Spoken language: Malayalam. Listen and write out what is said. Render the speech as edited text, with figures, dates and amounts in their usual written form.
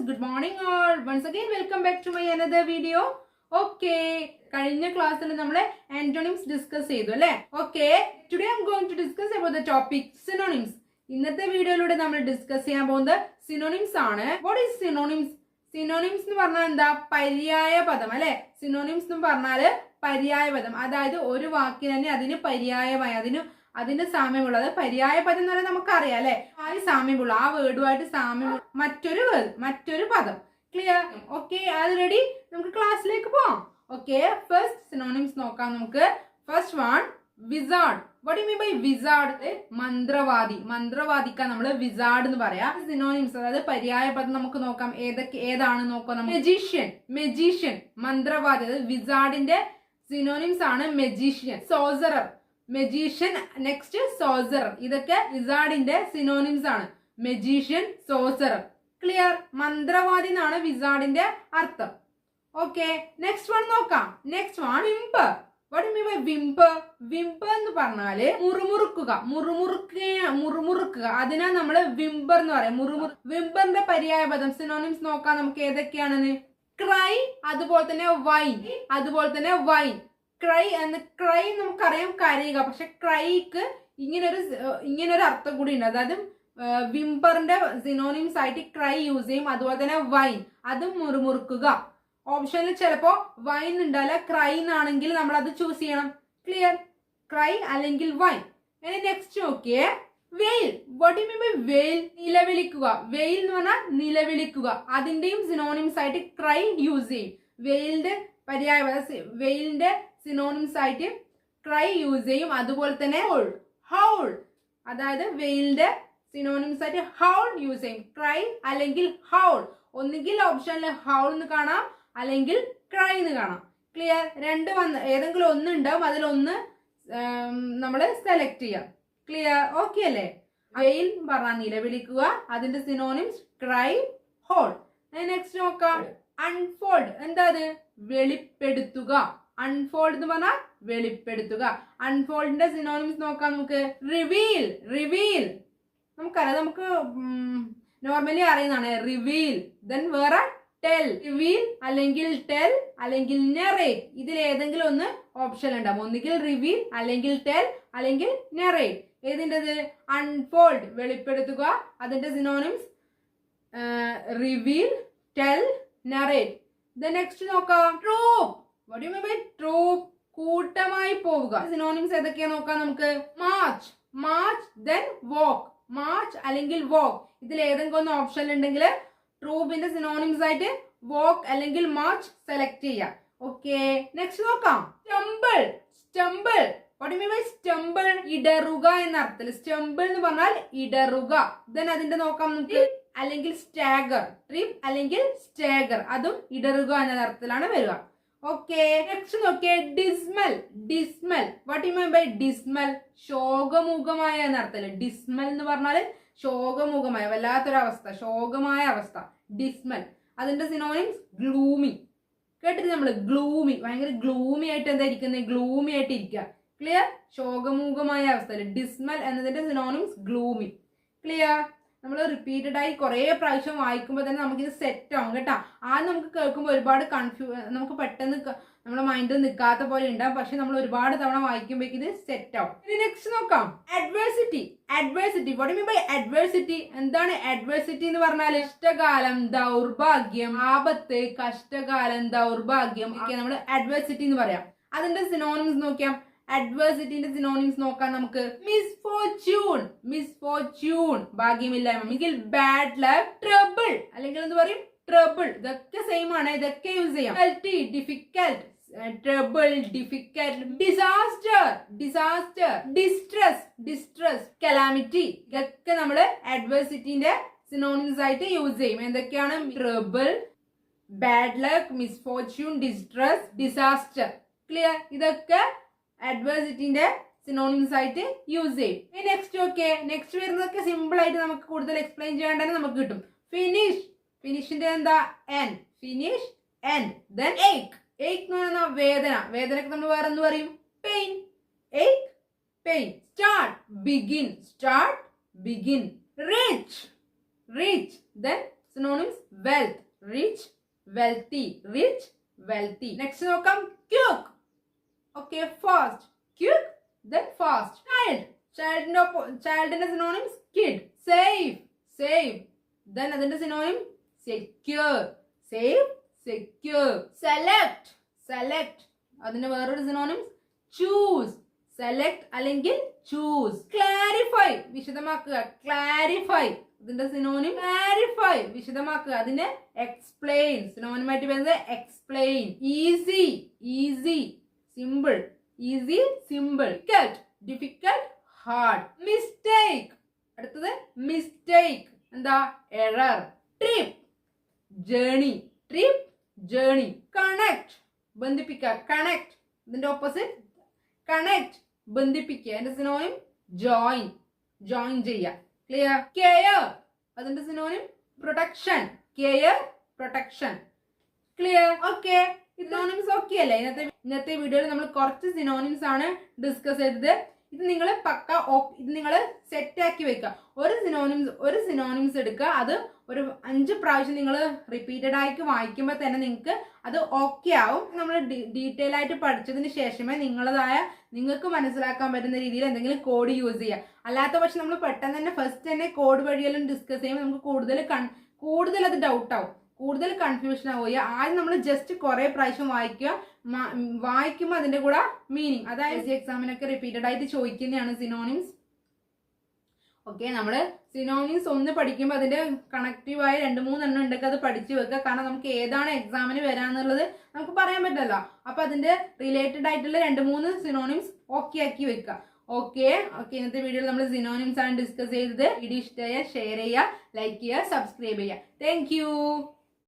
good morning all. Once again, welcome back to my another video. Okay, കഴിഞ്ഞ ക്ലാസ്സിൽ നമ്മൾ antonyms ഡിസ്കസ് ചെയ്തു അല്ലേ? Okay, today I'm going to discuss about the topic synonyms. ഇന്നത്തെ വീഡിയോയിലൂടെ നമ്മൾ ഡിസ്കസ് ചെയ്യാൻ പോകുന്നത് synonyms ആണ്. What is synonyms? Synonyms എന്ന് പറഞ്ഞാൽ എന്താ? പര്യായ പദം അല്ലേ? Synonyms എന്ന് പറഞ്ഞാൽ പര്യായ പദം, അതായത് ഒരു വാക്കിന് തന്നെ അതിന് പര്യായമായി അതിന്റെ സാമ്യമുള്ളത് പര്യായ പദം എന്ന് പറഞ്ഞാൽ നമുക്കറിയാം അല്ലെ, സാമ്യമുള്ള ആ വേർഡുമായിട്ട് സാമ്യമുള്ള മറ്റൊരു പദം. ക്ലിയർ? ഓക്കെ, അത് റെഡി? നമുക്ക് ക്ലാസ്സിലേക്ക് പോവാം. ഓക്കെ, ഫസ്റ്റ് സിനോണിംസ് നോക്കാം നമുക്ക്. First one, wizard. What you mean by wizard? മന്ത്രവാദിക്ക നമ്മള് വിസാർഡ് എന്ന് പറയാം. സിനോണിംസ് അതായത് പര്യായ പദം നമുക്ക് നോക്കാം. ഏതാണ് നോക്കാം. മെജീഷ്യൻ മന്ത്രവാദി, അതായത് വിസാർഡിന്റെ സിനോണിംസ് ആണ് magician. Sorcerer, magician. Next sorcerer. ഇതൊക്കെ വിസാർഡിന്റെ സിനോണിംസ് ആണ്. Magician, sorcerer. ക്ലിയർ? മന്ത്രവാദി എന്നാണ് വിസാർഡിന്റെ അർത്ഥം. ഓക്കെ, നെക്സ്റ്റ് വൺ നോക്കാം. Next one, whimper. What you mean by whimper? Whimper എന്ന് പറഞ്ഞാല് മുറുമുറുക്കുക. അതിനാ നമ്മള് വിംപർ എന്ന് പറയാം. വിംപറിന്റെ പര്യായ പദം സിനോണിംസ് നോക്കാം നമുക്ക് ഏതൊക്കെയാണെന്ന്. ക്രൈ, അതുപോലെ തന്നെ വൈൻ. ക്രൈ നമുക്കറിയാം കരയുക, പക്ഷെ ക്രൈക്ക് ഇങ്ങനൊരു അർത്ഥം കൂടി ഉണ്ട്. അതായത് വിംപറിന്റെ സിനോണിംസ് ആയിട്ട് ക്രൈ യൂസ് ചെയ്യും. അതുപോലെ തന്നെ വൈൻ, അതും മുറുമുറുക്കുക. ഓപ്ഷനിൽ ചിലപ്പോ വൈൻ ഉണ്ടാവില്ല, ക്രൈ എന്നാണെങ്കിൽ നമ്മൾ അത് ചൂസ് ചെയ്യണം. ക്ലിയർ? ക്രൈ അല്ലെങ്കിൽ വൈൻ. നെക്സ്റ്റ് നോക്കിയേ, വെയിൽ. വാട്ട് യു മീൻ ബൈ വെയിൽ? നിലവിളിക്കുക. വെയിൽ എന്ന് പറഞ്ഞാൽ നിലവിളിക്കുക. അതിന്റെയും സിനോണിംസ് ആയിട്ട് ക്രൈ യൂസ് ചെയ്യും. വെയിലിന്റെ പര്യായ വെയിലിന്റെ സിനോണിംസ് ആയിട്ട് ക്രൈ യൂസ് ചെയ്യും. അതുപോലെ തന്നെ ഹൗൾ, അതായത് വെയിലിന്റെ സിനോണിംസ് ആയിട്ട് ഹൗൾ യൂസ് ചെയ്യും. ക്രൈ അല്ലെങ്കിൽ ഹൗൾ. ഒന്നുകിൽ ഓപ്ഷനിൽ ഹൗൾ എന്ന് കാണാം, അല്ലെങ്കിൽ ക്രൈ എന്ന് കാണാം. ക്ലിയർ? ഏതെങ്കിലും ഒന്ന് ഉണ്ടാവും, അതിലൊന്ന് നമ്മൾ സെലക്ട് ചെയ്യാം. ക്ലിയർ? ഓക്കെ അല്ലേ? വെയിൽ പറഞ്ഞാൽ നിലവിളിക്കുക, അതിന്റെ സിനോണിംസ് ക്രൈ, ഹോൾ. നെക്സ്റ്റ് നോക്കാം. അൺഫോൾഡ്. എന്താ അത്? വെളിപ്പെടുത്തുക. അൺഫോൾഡ് എന്ന് പറഞ്ഞാൽ വെളിപ്പെടുത്തുക. അൺഫോൾഡിന്റെ സിനോണിംസ് നോക്കാം നമുക്ക്. റിവീൽ. നമുക്കറിയാം, നമുക്ക് നോർമലി അറിയുന്നതാണ് റിവീൽ. ദെൻ വേറെ ടെൽ. റിവീൽ അല്ലെങ്കിൽ ടെൽ അല്ലെങ്കിൽ നെറേറ്റ്. ഇതിൽ ഏതെങ്കിലും ഒന്ന് ഓപ്ഷൻ ഉണ്ടാവും. ഒന്നുകിൽ റിവീൽ അല്ലെങ്കിൽ ടെൽ അല്ലെങ്കിൽ നെറേറ്റ്. ഏതിൻ്റെത്? അൺഫോൾഡ്, വെളിപ്പെടുത്തുക. അതിന്റെ synonyms reveal, tell, narrate. The next നോക്കാം. Troop. What do you mean by troop? കൂട്ടമായി പോവുക. സിനോണിംസ് ഏതൊക്കെയാ നോക്കാം നമുക്ക്. March, then walk. മാർച്ച് അല്ലെങ്കിൽ walk. ഇതിൽ ഏതെങ്കിലും ഒന്ന് ഓപ്ഷൻ ഉണ്ടെങ്കിൽ ട്രൂപ്പിന്റെ സിനോണിംസ് ആയിട്ട് walk അല്ലെങ്കിൽ മാർച്ച് സെലക്ട് ചെയ്യാം. ഓക്കെ, നെക്സ്റ്റ് നോക്കാം. Stumble. What do you mean by stumble? ഇടറുക എന്ന അർത്ഥത്തിൽ. സ്റ്റംബിൾ എന്ന് പറഞ്ഞാൽ ഇടറുക. ദെൻ അതിന്റെ നോക്കാം നമുക്ക്. അല്ലെങ്കിൽ സ്റ്റാഗർ. ട്രിപ്പ് അല്ലെങ്കിൽ സ്റ്റാഗർ, അതും ഇടറുക എന്ന അർത്ഥത്തിലാണ് വരിക. ഓക്കെ, നെക്സ്റ്റ് നോക്കിയേ. Dismal. What you mean by dismal? ശോകമുഖമായ എന്ന അർത്ഥത്തിൽ. ഡിസ്മൽ എന്ന് പറഞ്ഞാൽ ശോകമുഖമായ, വല്ലാത്തൊരവസ്ഥ, ശോകമായ അവസ്ഥ. ഡിസ്മൽ. അതിന്റെ സിനോണിംസ് ഗ്ലൂമി. കേട്ടിട്ട് നമ്മള് ഗ്ലൂമി, ഭയങ്കര ഗ്ലൂമി ആയിട്ട് എന്താ ഇരിക്കുന്നത്? ഗ്ലൂമി ആയിട്ട് ഇരിക്കുക. ക്ലിയർ? ശോകമുഖമായ അവസ്ഥ. ഡിസ്മൽ എന്നതിന്റെ സിനോണിംസ് ഗ്ലൂമി. ക്ലിയർ? നമ്മൾ റിപ്പീറ്റഡ് ആയി കുറെ പ്രാവശ്യം വായിക്കുമ്പോൾ തന്നെ നമുക്കിത് സെറ്റ് ആവും കേട്ടോ. ആദ്യം നമുക്ക് കേൾക്കുമ്പോൾ ഒരുപാട് നമുക്ക് പെട്ടെന്ന് നമ്മുടെ മൈൻഡിൽ നിൽക്കാത്ത പോലെ ഉണ്ടാവും, പക്ഷെ നമ്മൾ ഒരുപാട് തവണ വായിക്കുമ്പോഴേക്ക് ഇത് സെറ്റ് ആവും. ഇനി നെക്സ്റ്റ് നോക്കാം. Adversity. What you mean by adversity? എന്താണ് അഡ്വേഴ്സിറ്റി എന്ന് പറഞ്ഞാൽ? കഷ്ടകാലം, ദൗർഭാഗ്യം, ആപത്ത്, കഷ്ടകാലം, ദൗർഭാഗ്യം ഒക്കെ നമ്മൾ അഡ്വേഴ്സിറ്റി എന്ന് പറയാം. അതിന്റെ സിനോണിംസ് നോക്കിയാൽ അഡ്വേഴ്സിറ്റിന്റെ സിനോണിംസ് നോക്കാം നമുക്ക്. മിസ്ഫോർച്യൂൺ, ഭാഗ്യമില്ലായ്മ. അല്ലെങ്കിൽ ബാഡ് ലക്ക്, ട്രബിൾ, അല്ലെങ്കിൽ എന്ത് പറയും? ട്രബിൾ. ഇതൊക്കെ സെയിം ആണ്, ഇതൊക്കെ യൂസ് ചെയ്യാം. Difficult, trouble, difficult. Disaster, distress, calamity. ഇതൊക്കെ നമ്മള് അഡ്വേഴ്സിറ്റിന്റെ സിനോണിംസ് ആയിട്ട് യൂസ് ചെയ്യും. എന്തൊക്കെയാണ്? Trouble, bad luck, misfortune, distress, disaster. Clear? ഇതൊക്കെ അഡ്വേഴ്സിറ്റിന്റെ സിനോണിംസ് ആയിട്ട് യൂസ് ചെയ്യും. നെക്സ്റ്റ് ഓക്കെ, നെക്സ്റ്റ് വരുന്നതൊക്കെ സിമ്പിൾ ആയിട്ട് നമുക്ക് കൂടുതൽ എക്സ്പ്ലെയിൻ ചെയ്യാണ്ട് നമുക്ക് കിട്ടും. ഫിനിഷിന്റെ എന്താ? എൻ. Finish, N. ദെൻ ഏക്ക് എന്ന് പറയുന്ന വേദനക്ക് നമ്മൾ വേറെ എന്ത് പറയും? Pain. Pain. Start, begin. Rich, then synonyms wealth, rich, wealthy, rich, wealthy. Next നോക്കാം quick. Okay, fast, quick, then fast. ചൈൽഡിന്റെ synonyms kid, safe, safe, then അതിന്റെ synonym secure, safe, secure. Select, select, അതിന്റെ വേറൊരു സിനോണിംസ് ചൂസ്, സെലക്ട് അല്ലെങ്കിൽ ചൂസ്. ക്ലാരിഫൈ, വിശദമാക്കുക, ക്ലാരിഫൈ, അതിന്റെ സിനോണിം ക്ലാരിഫൈ, വിശദമാക്കുക. അതിന് എക്സ്പ്ലെയിൻ, സിനോണിമായിട്ട് വരുന്നത് explain. Easy, easy, simple, easy, simple. Difficult, difficult, hard. Mistake, അടുത്തത് മിസ്റ്റേക്ക്, എന്താ error. Trip, journey, trip, journey. Connect, ബന്ധിപ്പിക്കുക, കണക്ട്, ഇതിന്റെ ഓപ്പോസിറ്റ് കണക്ട്, ബന്ധിപ്പിക്കുക. അതിന്റെ സിനോണിം ജോയിൻ, ജോയിൻ ചെയ്യുക. ക്ലിയർ. കെയർ, അതിന്റെ synonym protection, care, protection. Clear. Okay, synonyms okay അല്ലേ? ഇന്നത്തെ വീഡിയോയിൽ നമ്മൾ കുറച്ച് സിനോണിംസ് ആണ് ഡിസ്കസ് ചെയ്തത്. ഇത് നിങ്ങൾ ഇത് നിങ്ങൾ സെറ്റ് ആക്കി വെക്കുക. ഒരു സിനോണിംസ് എടുക്കുക, അത് ഒരു 5 പ്രാവശ്യം നിങ്ങൾ റിപ്പീറ്റഡ് ആയിട്ട് വായിക്കുമ്പോൾ തന്നെ നിങ്ങൾക്ക് അത് ഓക്കെ ആവും. നമ്മൾ ഡീറ്റെയിൽ ആയിട്ട് പഠിച്ചതിന് ശേഷമേ നിങ്ങൾക്ക് മനസ്സിലാക്കാൻ പറ്റുന്ന രീതിയിൽ എന്തെങ്കിലും കോഡ് യൂസ് ചെയ്യുക. അല്ലാത്ത പക്ഷെ നമ്മൾ പെട്ടെന്ന് തന്നെ ഫസ്റ്റ് തന്നെ കോഡ് വഴിയെല്ലാം ഡിസ്കസ് ചെയ്യുമ്പോൾ നമുക്ക് കൂടുതൽ അത് ഡൗട്ട് ആവും, കൂടുതൽ കൺഫ്യൂഷൻ ആവുക. ആദ്യം നമ്മൾ ജസ്റ്റ് കുറെ പ്രാവശ്യം വായിക്കുമ്പോൾ അതിന്റെ കൂടെ മീനിങ്, അതായത് എക്സാമിനൊക്കെ റിപ്പീറ്റഡ് ആയിട്ട് ചോദിക്കുന്നതാണ് സിനോണിംസ്. ഓക്കെ, നമ്മൾ സിനോണിംസ് ഒന്ന് പഠിക്കുമ്പോൾ അതിന്റെ കണക്റ്റീവായ 2-3 എണ്ണം ഉണ്ടെങ്കിൽ അത് പഠിച്ചു വെക്കുക. കാരണം നമുക്ക് ഏതാണ് എക്സാമിന് വരാന്നുള്ളത് നമുക്ക് പറയാൻ പറ്റില്ല. അപ്പൊ അതിന്റെ റിലേറ്റഡ് ആയിട്ടുള്ള 2-3 സിനോണിംസ് ഓക്കെ ആക്കി വെക്കുക. ഓക്കെ, ഇന്നത്തെ വീഡിയോയിൽ നമ്മൾ സിനോണിംസ് ആണ് ഡിസ്കസ് ചെയ്തത്. വീഡിയോ ഇഷ്ടമായ ഷെയർ ചെയ്യുക, ലൈക്ക് ചെയ്യുക, സബ്സ്ക്രൈബ് ചെയ്യുക. Thank you.